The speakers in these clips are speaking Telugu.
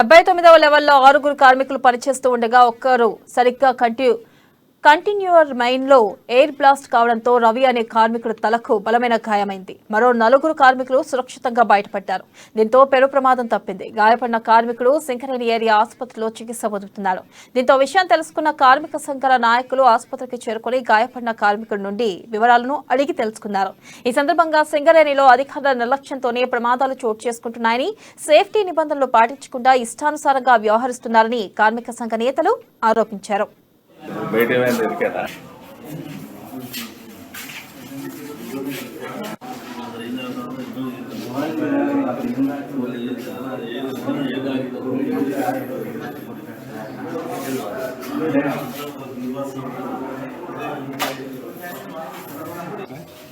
79వ లెవెల్లో 6 కార్మికులు పనిచేస్తూ ఉండగా ఒక్కరు సరిగ్గా కంటిన్యూయర్ మైన్ లో ఎయిర్ బ్లాస్ట్ కావడంతో రవి అనే కార్మికుడు తలకు బలమైన గాయమైంది. మరో 4 కార్మికులు సురక్షితంగా బయటపడ్డారు. దీంతో పెను ప్రమాదం తప్పింది. గాయపడిన కార్మికుడు సింగరేణి ఏరియా ఆసుపత్రిలో చికిత్స పొందుతున్నాడు. దీంతో విషయం తెలుసుకున్న కార్మిక సంఘాల నాయకులు ఆసుపత్రికి చేరుకుని గాయపడిన కార్మికుడి నుండి వివరాలను అడిగి తెలుసుకున్నారు. ఈ సందర్భంగా సింగరేణిలో అధికారుల నిర్లక్ష్యంతోనే ప్రమాదాలు చోటు చేసుకుంటున్నాయని, సేఫ్టీ నిబంధనలు పాటించకుండా ఇష్టానుసారంగా వ్యవహరిస్తున్నారని కార్మిక సంఘ నేతలు ఆరోపించారు.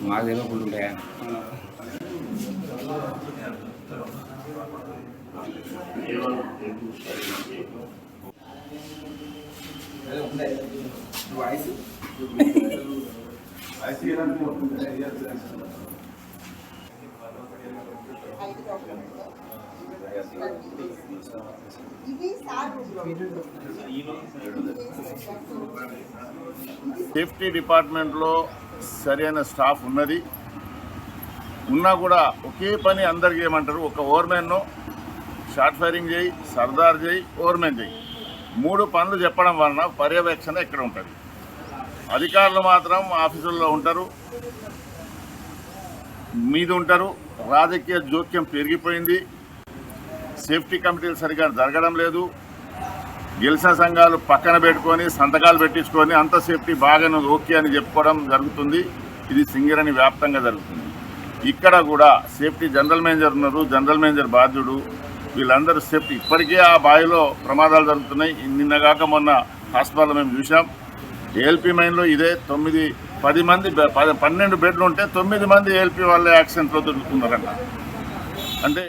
మాదేమో ఫుల్ ఉంటాయా? సేఫ్టీ డిపార్ట్మెంట్లో సరైన స్టాఫ్ ఉన్నది, ఉన్నా కూడా ఒకే పని అందరికి ఏమంటారు, ఒక ఓవర్మెన్ను షార్ట్ ఫైరింగ్ చేయి, సర్దార్ చేయి, ఓవర్మెన్ చేయి, 3 పనులు చెప్పడం వలన పర్యవేక్షణ ఎక్కడ ఉంటుంది. అధికారులు మాత్రం ఆఫీసుల్లో ఉంటారు, మీద ఉంటారు. రాజకీయ జోక్యం పెరిగిపోయింది. సేఫ్టీ కమిటీలు సరిగా జరగడం లేదు. గెలిచిన సంఘాలు పక్కన పెట్టుకొని సంతకాలు పెట్టించుకొని అంత సేఫ్టీ బాగానే ఓకే అని చెప్పుకోవడం జరుగుతుంది. ఇది సింగరేణి వ్యాప్తంగా జరుగుతుంది. ఇక్కడ కూడా సేఫ్టీ జనరల్ మేనేజర్ ఉన్నారు, జనరల్ మేనేజర్ బాధ్యుడు, వీళ్ళందరూ సేఫ్టీ. ఇప్పటికే ఆ బావిలో ప్రమాదాలు జరుగుతున్నాయి. నిన్నగాక మొన్న హాస్పిటల్లో మేము చూసాం. ఏఎల్పీ మైన్లో ఇదే 12 బెడ్లు ఉంటే 9 మంది ఏఎల్పీ వాళ్ళే యాక్సిడెంట్లో దొరుకుతున్నారంట. అంటే